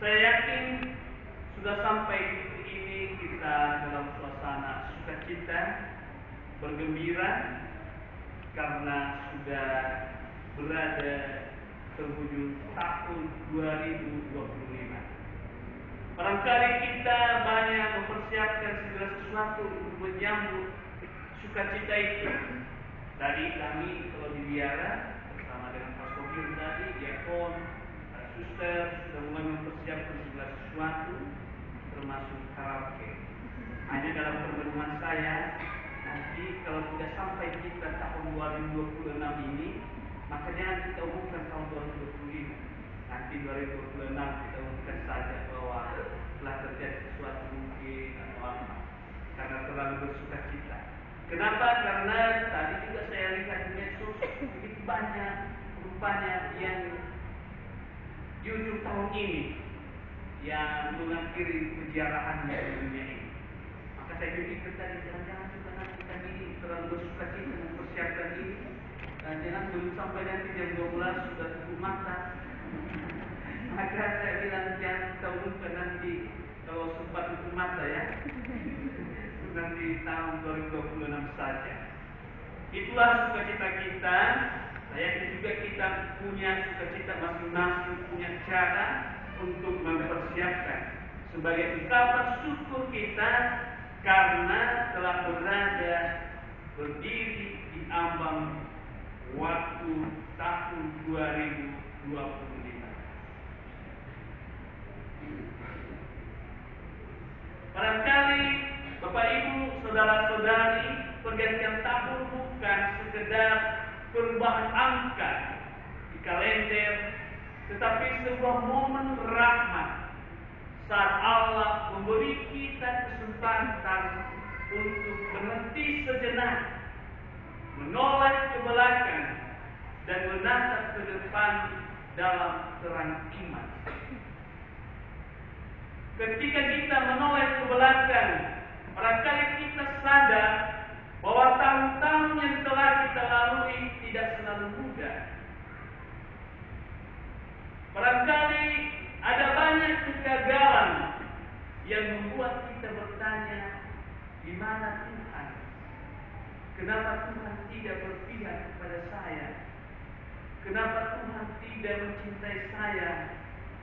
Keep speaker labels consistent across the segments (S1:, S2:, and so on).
S1: Saya yakin sudah sampai di ini kita dalam suasana sukacita, bergembira karena sudah berada penghujung tahun 2025. Barangkali kita banyak mempersiapkan segala sesuatu untuk menyambut sukacita itu. Tadi kami kalau di biara bersama dengan Pak Sofir tadi, diakon, suster sudah mulai mempersiapkan segala sesuatu, termasuk karaoke. Hanya dalam permenungan saya, nanti kalau tidak sampai kita tahun 2026 ini, maka jangan kita umumkan tahun 2025. Nanti 2026 kita umumkan saja bahwa telah terjadi sesuatu mungkin atau apa, karena terlalu bersuka cita. Kenapa? Karena tadi juga saya lihat di medsos begitu banyak rupanya yang di ujung tahun ini yang mengakhiri peziarahannya di dunia ini. Maka saya pikir tadi jangan-jangan juga nanti kami ini terlalu bersuka cita mempersiapkan ini, dan jangan belum sampai nanti jam 12 sudah tutup mata. Maka saya bilang jangan kita umumkan nanti kalau sempat tutup mata ya. Nanti tahun 2026 saja. Itulah sukacita kita. Saya juga kita punya sukacita masing-masing, punya cara untuk mempersiapkan sebagai ungkapan syukur kita karena telah berada berdiri di ambang waktu tahun 2025. Barangkali Bapak Ibu, saudara-saudari, pergantian tahun bukan sekedar perubahan angka di kalender, tetapi sebuah momen rahmat saat Allah memberi kita kesempatan untuk berhenti sejenak, menoleh ke belakang, dan menatap ke depan dalam terang iman. Ketika kita menoleh ke belakang, barangkali kita sadar bahwa tahun-tahun yang telah kita lalui tidak selalu mudah. Barangkali ada banyak kegagalan yang membuat kita bertanya, di mana Tuhan? Kenapa Tuhan tidak berpihak kepada saya? Kenapa Tuhan tidak mencintai saya?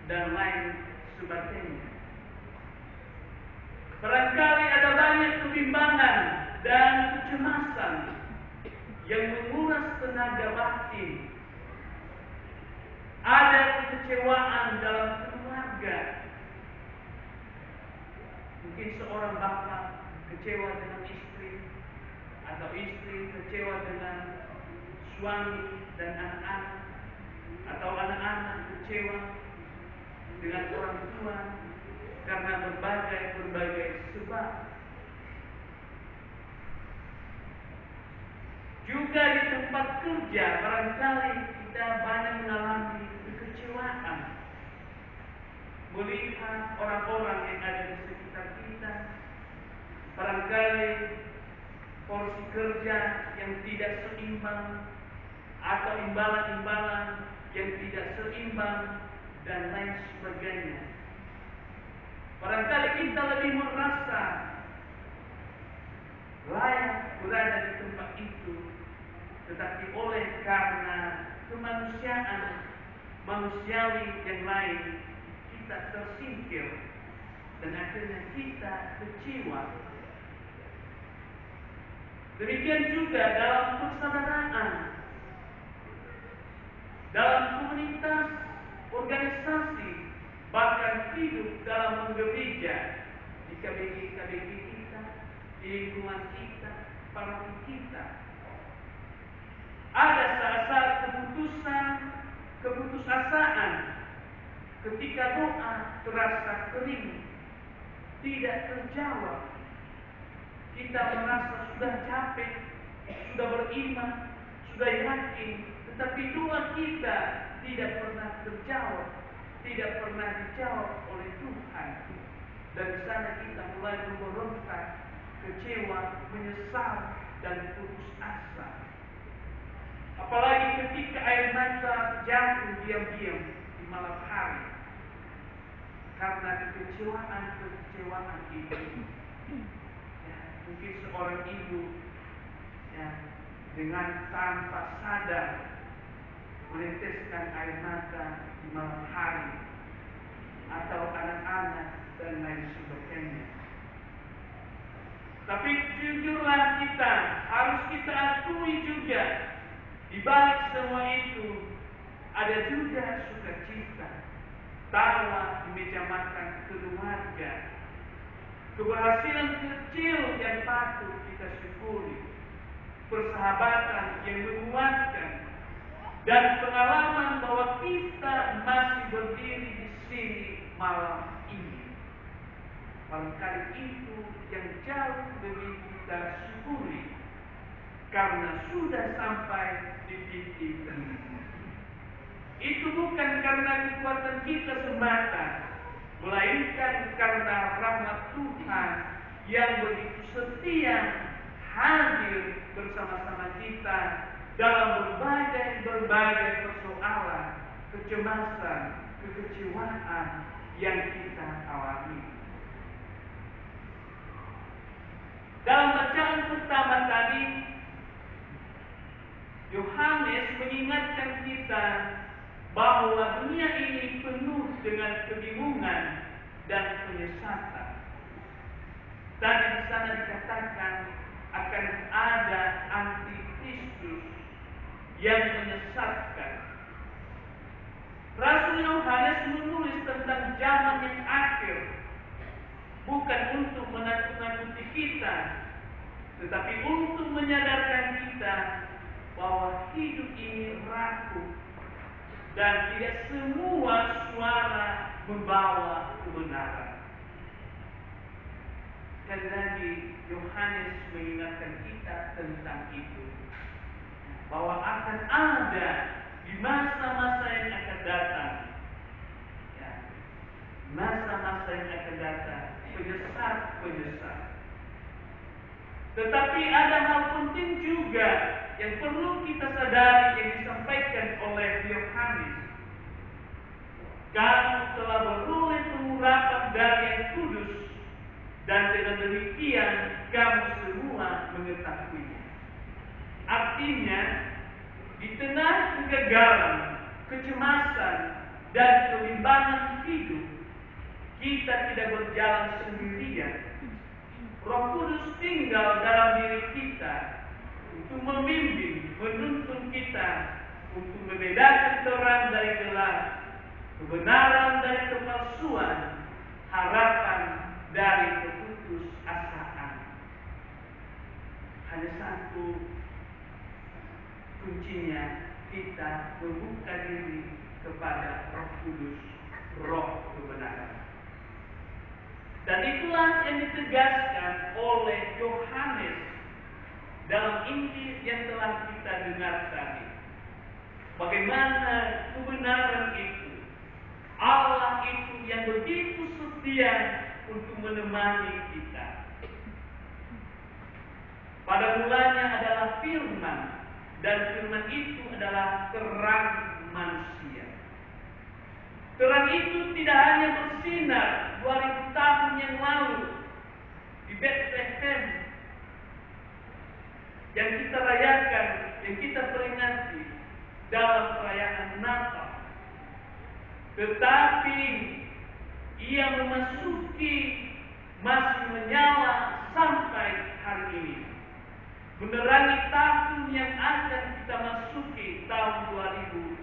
S1: Dan lain sebagainya. Barangkali ada banyak kebimbangan dan kecemasan yang menguras tenaga batin. Ada kekecewaan dalam keluarga. Mungkin seorang bapak kecewa dengan istri, atau istri kecewa dengan suami dan anak-anak, atau anak-anak kecewa dengan orang tua karena berbagai sebab. Juga di tempat kerja barangkali kita banyak mengalami kekecewaan melihat orang-orang yang ada di sekitar kita. Barangkali porsi kerja yang tidak seimbang, atau imbalan-imbalan yang tidak seimbang, dan lain sebagainya. Barangkali kita lebih merasa layak berada di tempat itu, tetapi oleh karena kemanusiaan manusiawi yang lain, kita tersingkir dan akhirnya kita kecewa. Demikian juga dalam persaudaraan, dalam komunitas, organisasi, bahkan hidup dalam gereja, di KBG kita, di lingkungan kita, paroki kita. Ada saat-saat keputusasaan, ketika doa terasa kering, tidak terjawab. Kita merasa sudah capek, sudah beriman, sudah yakin, tetapi doa kita tidak pernah terjawab, tidak pernah dijawab oleh Tuhan. Dan di sana kita mulai memberontak, kecewa, menyesal, dan putus asa. Apalagi ketika air mata jatuh diam-diam di malam hari. karena kekecewaan itu. Ya, mungkin seorang ibu ya, dengan tanpa sadar meneteskan air mata di malam hari, atau anak-anak dan lain sebagainya. Tapi jujurlah kita, harus kita akui juga, di balik semua itu ada juga sukacita, tawa di meja makan keluarga, keberhasilan kecil yang patut kita syukuri, persahabatan yang menguatkan, dan pengalaman bahwa kita masih berdiri di sini malam ini. Barangkali itu yang jauh lebih kita syukuri, karena sudah sampai di titik ini. Itu bukan karena kekuatan kita semata, melainkan karena rahmat Tuhan yang begitu setia hadir bersama-sama kita dalam berbagai persoalan, kecemasan, kekecewaan yang kita alami. Dalam bacaan pertama tadi, Yohanes mengingatkan kita bahwa dunia ini penuh dengan kebingungan dan penyesatan. Tadi di sana dikatakan akan ada antikristus yang menyesatkan. Rasul Yohanes menulis tentang zaman yang akhir, bukan untuk menakut-nakuti kita, tetapi untuk menyadarkan kita bahwa hidup ini rapuh dan tidak semua suara membawa kebenaran. Sekali lagi Yohanes mengingatkan kita tentang itu, bahwa akan ada di masa-masa yang akan datang, ya, masa-masa yang akan datang, penyesat. Tetapi ada hal penting juga yang perlu kita sadari yang disampaikan oleh Yohanes. Kamu telah beroleh pengurapan dari Yang Kudus, dan dengan demikian kamu semua mengetahuinya. Artinya, di tengah kegagalan, kecemasan, dan kebimbangan hidup, kita tidak berjalan sendirian. Roh Kudus tinggal dalam diri kita untuk membimbing, menuntun kita untuk membedakan terang dari gelap, kebenaran dari kepalsuan, harapan dari keputusasaan. Hanya satu kuncinya, kita membuka diri kepada Roh Kudus, Roh kebenaran. Dan itulah yang ditegaskan oleh Yohanes dalam Injil yang telah kita dengar tadi. Bagaimana kebenaran itu, Allah itu yang begitu setia untuk menemani kita. Pada mulanya adalah firman, dan firman itu adalah terang manusia. Terang itu tidak hanya bersinar 2000 tahun yang lalu di Bethlehem yang kita rayakan, yang kita peringati dalam perayaan Natal, tetapi ia masih menyala sampai hari ini, menerangi tahun yang akan kita masuki, tahun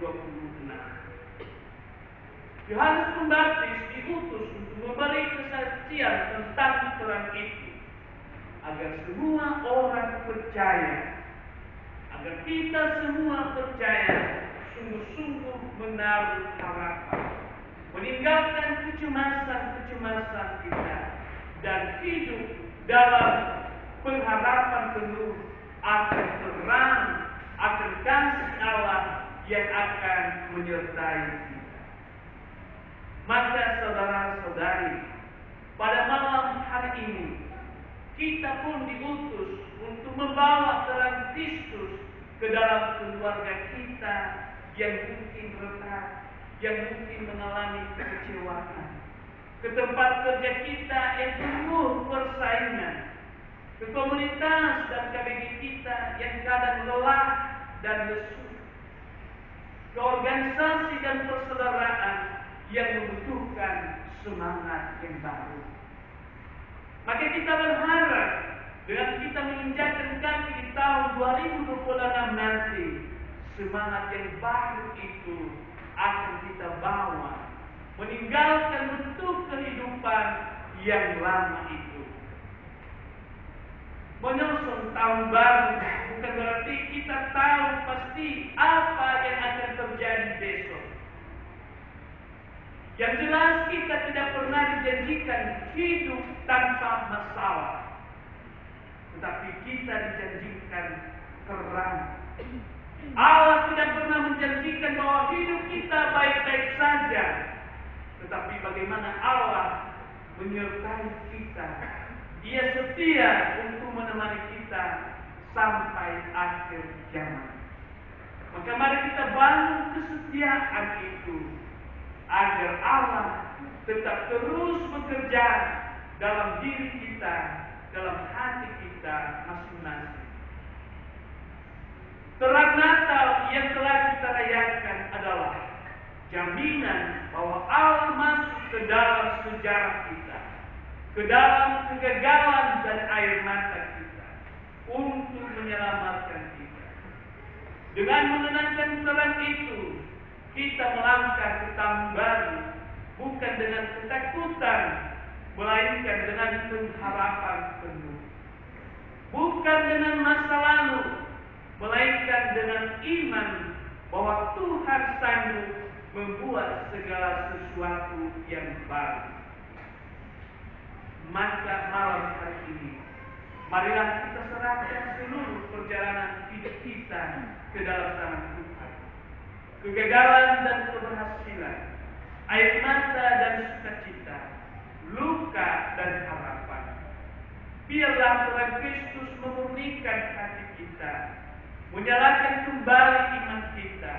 S1: 2026. Yohanes Pembaptis diutus untuk memberi kesaksian tentang terang itu, agar semua orang percaya, agar kita semua percaya, sungguh-sungguh menaruh harapan, meninggalkan kecemasan-kecemasan kita, dan hidup dalam pengharapan penuh akan terang, akan kasih Allah yang akan menyertai kita. Maka saudara-saudari, pada malam hari ini kita pun diutus untuk membawa terang Kristus ke dalam keluarga kita yang mungkin retak, yang mungkin mengalami kekecewaan. ke tempat kerja kita yang penuh persaingan, ke komunitas dan KBG kita yang kadang lelah dan lesu, ke organisasi dan persaudaraan yang membutuhkan semangat yang baru. Maka kita berharap dengan kita menginjakkan kaki di tahun 2026 nanti, semangat yang baru itu akan kita bawa, meninggalkan bentuk kehidupan yang lama itu. Menyongsong tahun baru bukan berarti kita tahu pasti apa yang akan terjadi besok. Yang jelas kita tidak pernah dijanjikan hidup tanpa masalah, tetapi kita dijanjikan terang. Allah tidak pernah menjanjikan bahwa hidup kita baik-baik saja, tetapi bagaimana Allah menyertai kita. Dia setia untuk menemani kita sampai akhir zaman. Maka mari kita bangun kesetiaan itu, agar Allah tetap terus bekerja dalam diri kita, dalam hati kita masing-masing. Terang Natal yang telah kita rayakan adalah jaminan bahwa Allah masuk ke dalam sejarah kita, ke dalam kegagalan dan air mata kita, untuk menyelamatkan kita. Dengan mengenangkan terang itu, kita melangkah ke tahun baru bukan dengan ketakutan, melainkan dengan pengharapan penuh. Bukan dengan masa lalu, melainkan dengan iman bahwa Tuhan sanggup membuat segala sesuatu yang baru. Maka malam hari ini, marilah kita serahkan seluruh perjalanan hidup kita ke dalam tangan Tuhan. Kegagalan dan keberhasilan, air mata dan sukacita, luka dan harapan. Biarlah terang Kristus memurnikan hati kita, menyalakan kembali iman kita,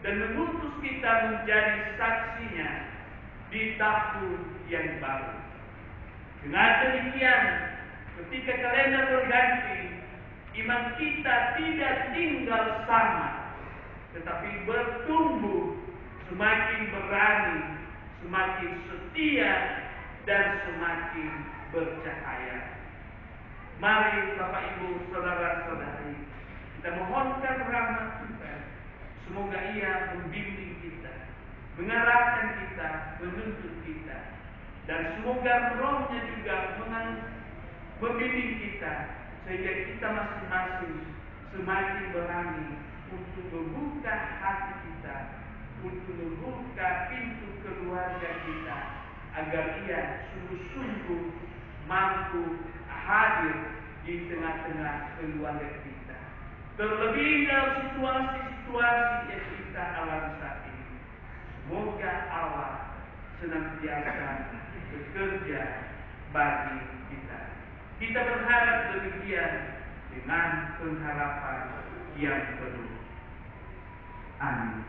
S1: dan mengutus kita menjadi saksinya di tahun yang baru. Dengan demikian, ketika kalender berganti, iman kita tidak tinggal sama, tetapi bertumbuh, semakin berani, semakin setia, dan semakin bercahaya. Mari Bapak Ibu, saudara-saudari, kita mohonkan rahmat Tuhan. Semoga Ia membimbing kita, mengarahkan kita, menuntut kita, dan semoga Roh-Nya juga membimbing kita, sehingga kita masing-masing semakin berani untuk membuka hati kita, untuk membuka pintu keluarga kita, agar Ia sungguh-sungguh mampu hadir di tengah-tengah keluarga kita. Terlebih dalam situasi-situasi yang kita alami saat ini. Semoga Allah senantiasa bekerja bagi kita. Kita berharap demikian dengan pengharapan yang penuh. Amin.